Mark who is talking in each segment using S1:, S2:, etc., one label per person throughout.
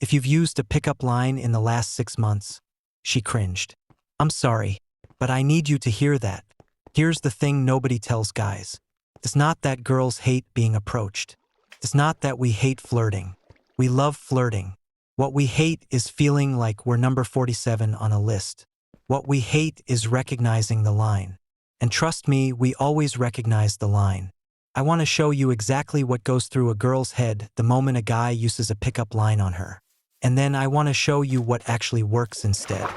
S1: If you've used a pickup line in the last 6 months, she cringed. I'm sorry, but I need you to hear that. Here's the thing nobody tells guys. It's not that girls hate being approached. It's not that we hate flirting. We love flirting. What we hate is feeling like we're number 47 on a list. What we hate is recognizing the line. And trust me, we always recognize the line. I want to show you exactly what goes through a girl's head the moment a guy uses a pickup line on her. And then I want to show you what actually works instead.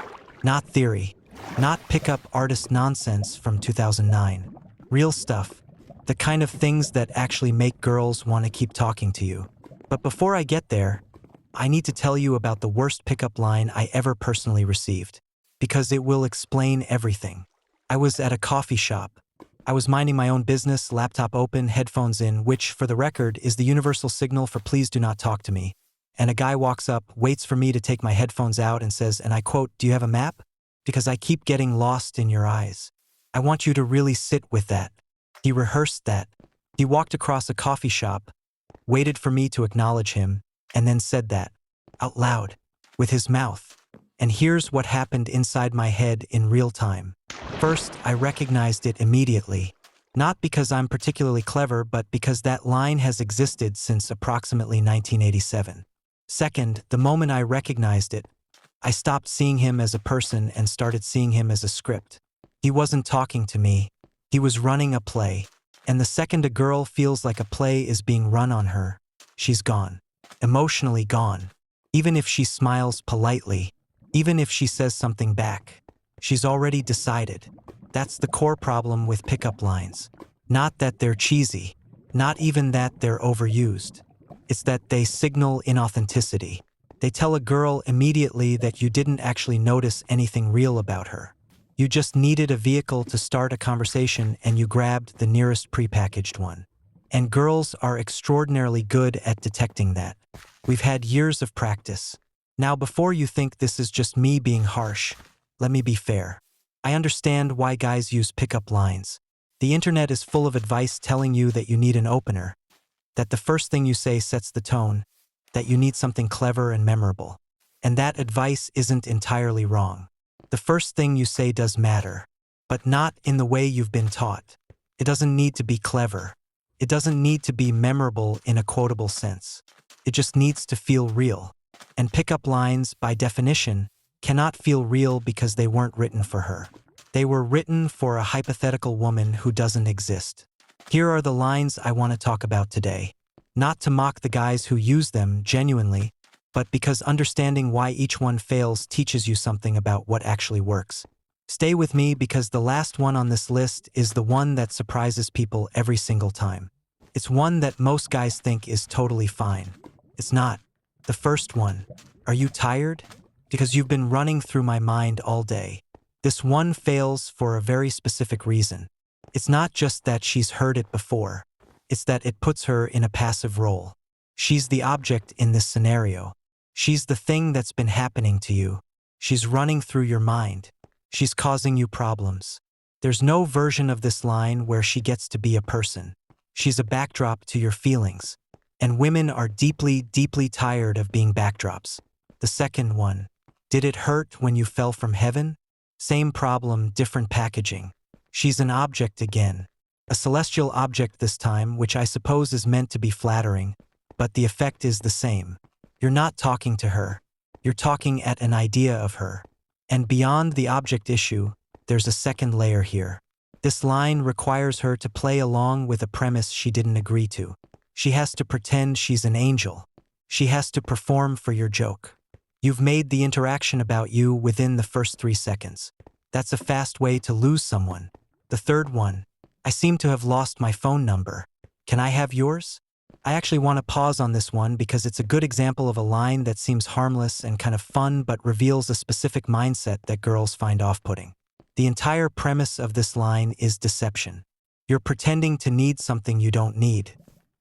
S1: Not theory. Not pickup artist nonsense from 2009. Real stuff. The kind of things that actually make girls want to keep talking to you. But before I get there, I need to tell you about the worst pickup line I ever personally received. Because it will explain everything. I was at a coffee shop. I was minding my own business, laptop open, headphones in, which, for the record, is the universal signal for please do not talk to me. And a guy walks up, waits for me to take my headphones out and says, and I quote, "Do you have a map? Because I keep getting lost in your eyes. I want you to really sit with that." He rehearsed that. He walked across a coffee shop, waited for me to acknowledge him, and then said that, out loud, with his mouth. And here's what happened inside my head in real time. First, I recognized it immediately. Not because I'm particularly clever, but because that line has existed since approximately 1987. Second, the moment I recognized it, I stopped seeing him as a person and started seeing him as a script. He wasn't talking to me. He was running a play. And the second a girl feels like a play is being run on her, she's gone. Emotionally gone. Even if she smiles politely, even if she says something back, she's already decided. That's the core problem with pickup lines. Not that they're cheesy. Not even that they're overused. It's that they signal inauthenticity. They tell a girl immediately that you didn't actually notice anything real about her. You just needed a vehicle to start a conversation and you grabbed the nearest prepackaged one. And girls are extraordinarily good at detecting that. We've had years of practice. Now, before you think this is just me being harsh, let me be fair. I understand why guys use pickup lines. The internet is full of advice telling you that you need an opener, that the first thing you say sets the tone, that you need something clever and memorable. And that advice isn't entirely wrong. The first thing you say does matter, but not in the way you've been taught. It doesn't need to be clever. It doesn't need to be memorable in a quotable sense. It just needs to feel real. And pickup lines, by definition, cannot feel real because they weren't written for her. They were written for a hypothetical woman who doesn't exist. Here are the lines I want to talk about today. Not to mock the guys who use them genuinely, but because understanding why each one fails teaches you something about what actually works. Stay with me because the last one on this list is the one that surprises people every single time. It's one that most guys think is totally fine. It's not. The first one. Are you tired? Because you've been running through my mind all day. This one fails for a very specific reason. It's not just that she's heard it before. It's that it puts her in a passive role. She's the object in this scenario. She's the thing that's been happening to you. She's running through your mind. She's causing you problems. There's no version of this line where she gets to be a person. She's a backdrop to your feelings. And women are deeply, deeply tired of being backdrops. The second one. Did it hurt when you fell from heaven? Same problem, different packaging. She's an object again. A celestial object this time, which I suppose is meant to be flattering, but the effect is the same. You're not talking to her. You're talking at an idea of her. And beyond the object issue, there's a second layer here. This line requires her to play along with a premise she didn't agree to. She has to pretend she's an angel. She has to perform for your joke. You've made the interaction about you within the first 3 seconds. That's a fast way to lose someone. The third one. I seem to have lost my phone number. Can I have yours? I actually want to pause on this one because it's a good example of a line that seems harmless and kind of fun but reveals a specific mindset that girls find off-putting. The entire premise of this line is deception. You're pretending to need something you don't need.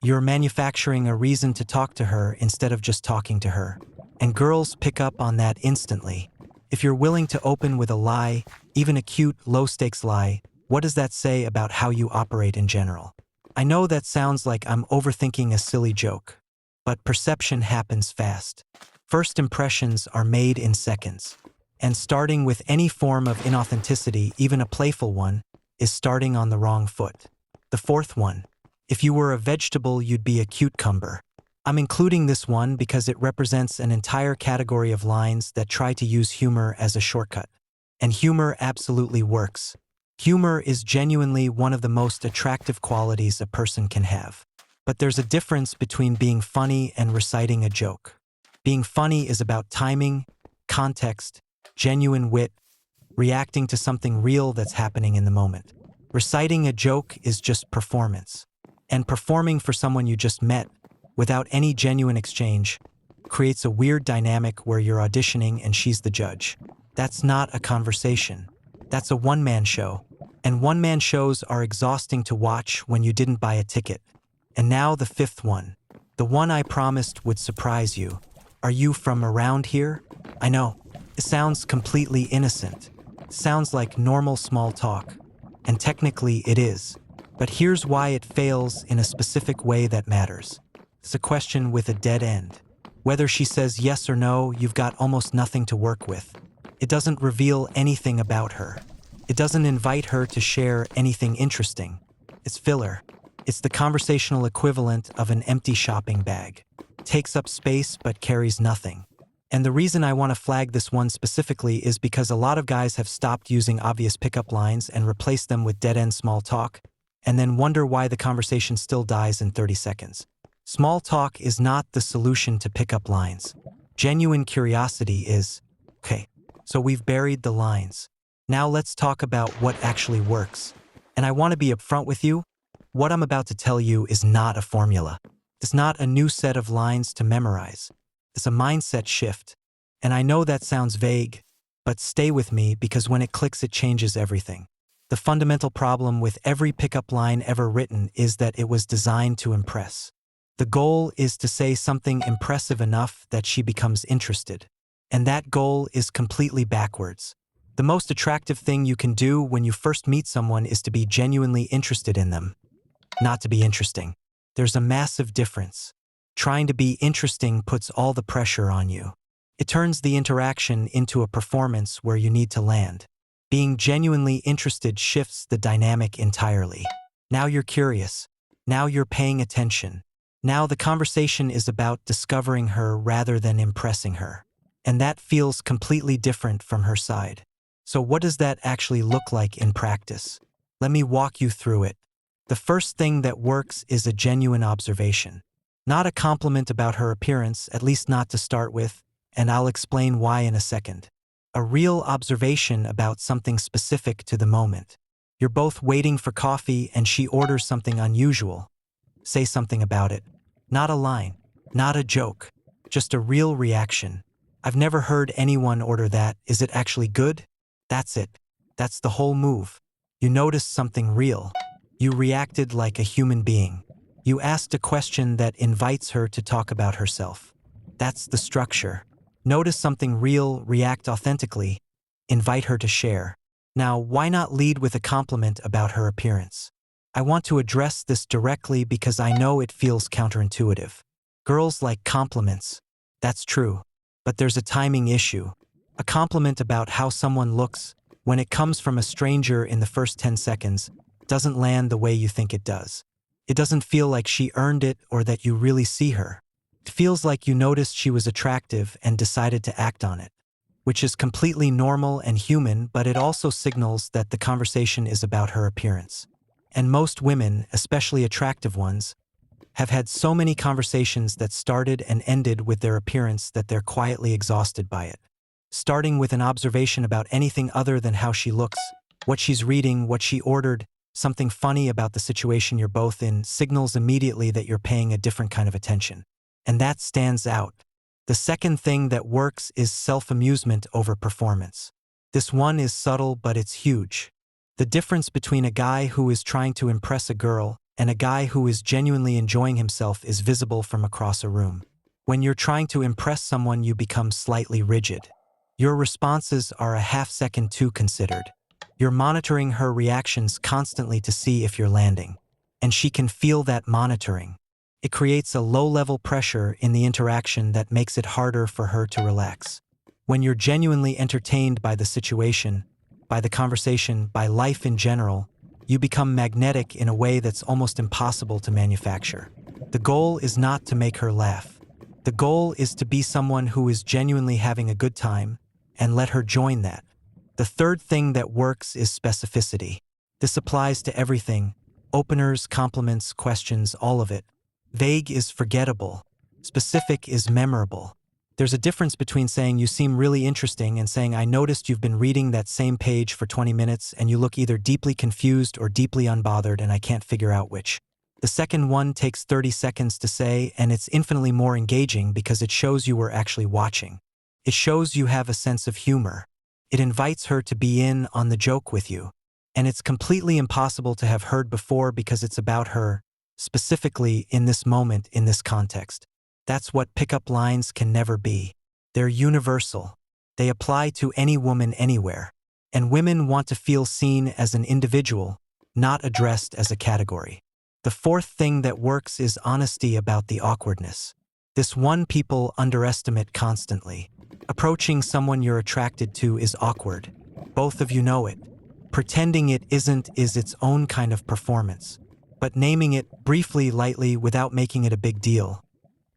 S1: You're manufacturing a reason to talk to her instead of just talking to her. And girls pick up on that instantly. If you're willing to open with a lie, even a cute, low-stakes lie, what does that say about how you operate in general? I know that sounds like I'm overthinking a silly joke, but perception happens fast. First impressions are made in seconds. And starting with any form of inauthenticity, even a playful one, is starting on the wrong foot. The fourth one. If you were a vegetable, you'd be a cucumber. I'm including this one because it represents an entire category of lines that try to use humor as a shortcut. And humor absolutely works. Humor is genuinely one of the most attractive qualities a person can have. But there's a difference between being funny and reciting a joke. Being funny is about timing, context, genuine wit, reacting to something real that's happening in the moment. Reciting a joke is just performance. And performing for someone you just met, without any genuine exchange, creates a weird dynamic where you're auditioning and she's the judge. That's not a conversation. That's a one-man show. And one-man shows are exhausting to watch when you didn't buy a ticket. And now the fifth one. The one I promised would surprise you. Are you from around here? I know. It sounds completely innocent. It sounds like normal small talk. And technically it is. But here's why it fails in a specific way that matters. It's a question with a dead end. Whether she says yes or no, you've got almost nothing to work with. It doesn't reveal anything about her. It doesn't invite her to share anything interesting. It's filler. It's the conversational equivalent of an empty shopping bag. Takes up space but carries nothing. And the reason I want to flag this one specifically is because a lot of guys have stopped using obvious pickup lines and replaced them with dead-end small talk, and then wonder why the conversation still dies in 30 seconds. Small talk is not the solution to pickup lines. Genuine curiosity is. Okay, so we've buried the lines. Now let's talk about what actually works. And I want to be upfront with you. What I'm about to tell you is not a formula. It's not a new set of lines to memorize. It's a mindset shift. And I know that sounds vague, but stay with me because when it clicks, it changes everything. The fundamental problem with every pickup line ever written is that it was designed to impress. The goal is to say something impressive enough that she becomes interested. And that goal is completely backwards. The most attractive thing you can do when you first meet someone is to be genuinely interested in them, not to be interesting. There's a massive difference. Trying to be interesting puts all the pressure on you. It turns the interaction into a performance where you need to land. Being genuinely interested shifts the dynamic entirely. Now you're curious. Now you're paying attention. Now the conversation is about discovering her rather than impressing her. And that feels completely different from her side. So what does that actually look like in practice? Let me walk you through it. The first thing that works is a genuine observation. Not a compliment about her appearance, at least not to start with, and I'll explain why in a second. A real observation about something specific to the moment. You're both waiting for coffee and she orders something unusual. Say something about it. Not a line, not a joke, just a real reaction. I've never heard anyone order that. Is it actually good? That's it. That's the whole move. You noticed something real. You reacted like a human being. You asked a question that invites her to talk about herself. That's the structure. Notice something real, react authentically, invite her to share. Now, why not lead with a compliment about her appearance? I want to address this directly because I know it feels counterintuitive. Girls like compliments. That's true. But there's a timing issue. A compliment about how someone looks, when it comes from a stranger in the first 10 seconds, doesn't land the way you think it does. It doesn't feel like she earned it or that you really see her. It feels like you noticed she was attractive and decided to act on it, which is completely normal and human, but it also signals that the conversation is about her appearance. And most women, especially attractive ones, have had so many conversations that started and ended with their appearance that they're quietly exhausted by it. Starting with an observation about anything other than how she looks, what she's reading, what she ordered, something funny about the situation you're both in, signals immediately that you're paying a different kind of attention. And that stands out. The second thing that works is self-amusement over performance. This one is subtle, but it's huge. The difference between a guy who is trying to impress a girl and a guy who is genuinely enjoying himself is visible from across a room. When you're trying to impress someone, you become slightly rigid. Your responses are a half-second too considered. You're monitoring her reactions constantly to see if you're landing. And she can feel that monitoring. It creates a low-level pressure in the interaction that makes it harder for her to relax. When you're genuinely entertained by the situation, by the conversation, by life in general, you become magnetic in a way that's almost impossible to manufacture. The goal is not to make her laugh. The goal is to be someone who is genuinely having a good time, and let her join that. The third thing that works is specificity. This applies to everything: openers, compliments, questions, all of it. Vague is forgettable. Specific is memorable. There's a difference between saying "you seem really interesting" and saying "I noticed you've been reading that same page for 20 minutes and you look either deeply confused or deeply unbothered and I can't figure out which." The second one takes 30 seconds to say, and it's infinitely more engaging because it shows you were actually watching. It shows you have a sense of humor. It invites her to be in on the joke with you. And it's completely impossible to have heard before because it's about her, specifically in this moment, in this context. That's what pickup lines can never be. They're universal. They apply to any woman anywhere. And women want to feel seen as an individual, not addressed as a category. The fourth thing that works is honesty about the awkwardness. This one people underestimate constantly. Approaching someone you're attracted to is awkward. Both of you know it. Pretending it isn't is its own kind of performance. But naming it briefly, lightly, without making it a big deal,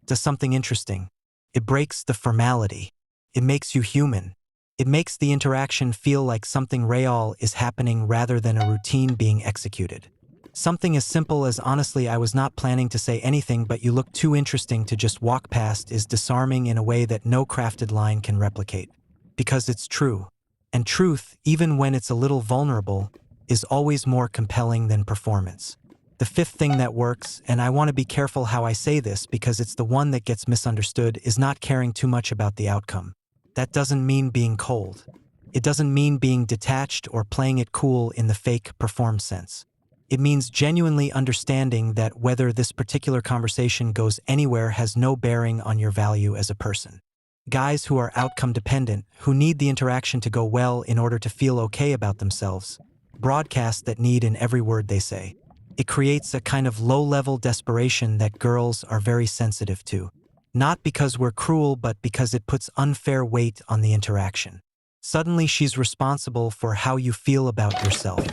S1: does something interesting. It breaks the formality. It makes you human. It makes the interaction feel like something real is happening rather than a routine being executed. Something as simple as "honestly, I was not planning to say anything, but you look too interesting to just walk past" is disarming in a way that no crafted line can replicate. Because it's true. And truth, even when it's a little vulnerable, is always more compelling than performance. The fifth thing that works, and I want to be careful how I say this because it's the one that gets misunderstood, is not caring too much about the outcome. That doesn't mean being cold. It doesn't mean being detached or playing it cool in the fake perform sense. It means genuinely understanding that whether this particular conversation goes anywhere has no bearing on your value as a person. Guys who are outcome dependent, who need the interaction to go well in order to feel okay about themselves, broadcast that need in every word they say. It creates a kind of low-level desperation that girls are very sensitive to. Not because we're cruel, but because it puts unfair weight on the interaction. Suddenly she's responsible for how you feel about yourself.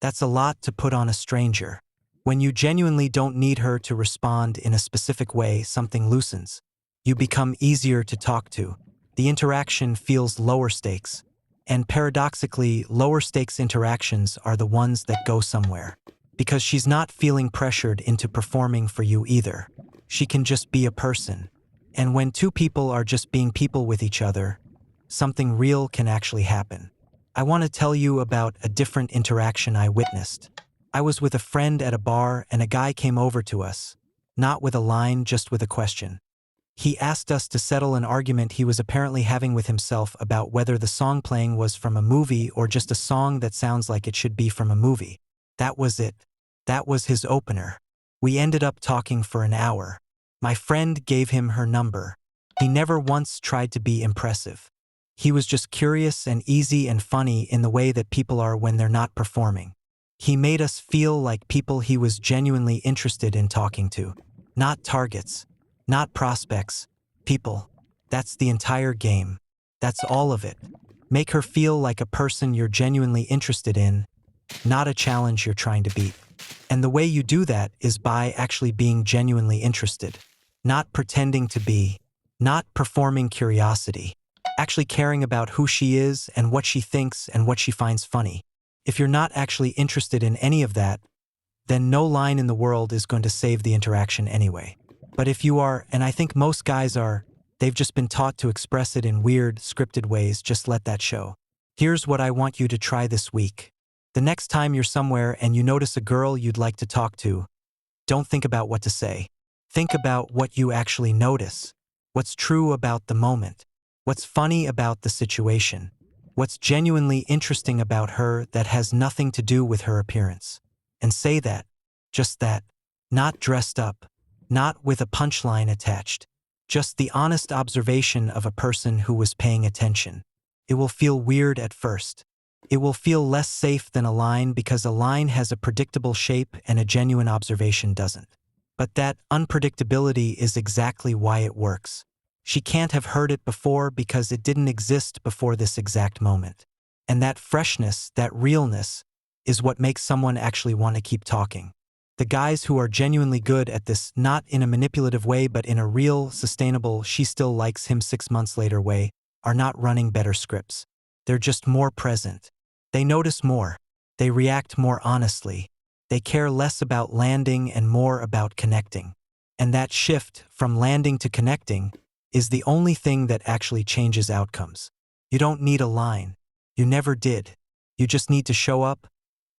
S1: That's a lot to put on a stranger. When you genuinely don't need her to respond in a specific way, something loosens. You become easier to talk to. The interaction feels lower stakes. And paradoxically, lower stakes interactions are the ones that go somewhere. Because she's not feeling pressured into performing for you either. She can just be a person. And when two people are just being people with each other, something real can actually happen. I want to tell you about a different interaction I witnessed. I was with a friend at a bar and a guy came over to us. Not with a line, just with a question. He asked us to settle an argument he was apparently having with himself about whether the song playing was from a movie or just a song that sounds like it should be from a movie. That was it. That was his opener. We ended up talking for an hour. My friend gave him her number. He never once tried to be impressive. He was just curious and easy and funny in the way that people are when they're not performing. He made us feel like people he was genuinely interested in talking to. Not targets. Not prospects. People. That's the entire game. That's all of it. Make her feel like a person you're genuinely interested in, not a challenge you're trying to beat. And the way you do that is by actually being genuinely interested. Not pretending to be. Not performing curiosity. Actually caring about who she is and what she thinks and what she finds funny. If you're not actually interested in any of that, then no line in the world is going to save the interaction anyway. But if you are, and I think most guys are, they've just been taught to express it in weird, scripted ways, just let that show. Here's what I want you to try this week. The next time you're somewhere and you notice a girl you'd like to talk to, don't think about what to say. Think about what you actually notice. What's true about the moment. What's funny about the situation. What's genuinely interesting about her that has nothing to do with her appearance. And say that. Just that. Not dressed up. Not with a punchline attached. Just the honest observation of a person who was paying attention. It will feel weird at first. It will feel less safe than a line because a line has a predictable shape and a genuine observation doesn't. But that unpredictability is exactly why it works. She can't have heard it before because it didn't exist before this exact moment. And that freshness, that realness, is what makes someone actually want to keep talking. The guys who are genuinely good at this, not in a manipulative way but in a real, sustainable, she still likes him 6 months later way, are not running better scripts. They're just more present. They notice more. They react more honestly. They care less about landing and more about connecting. And that shift from landing to connecting is the only thing that actually changes outcomes. You don't need a line. You never did. You just need to show up,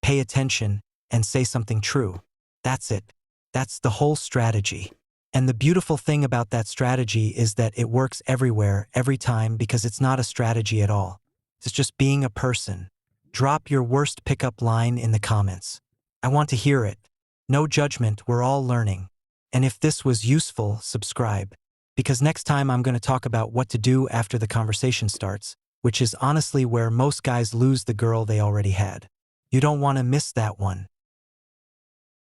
S1: pay attention, and say something true. That's it. That's the whole strategy. And the beautiful thing about that strategy is that it works everywhere, every time, because it's not a strategy at all. It's just being a person. Drop your worst pickup line in the comments. I want to hear it. No judgment, we're all learning. And if this was useful, subscribe. Because next time I'm going to talk about what to do after the conversation starts, which is honestly where most guys lose the girl they already had. You don't want to miss that one.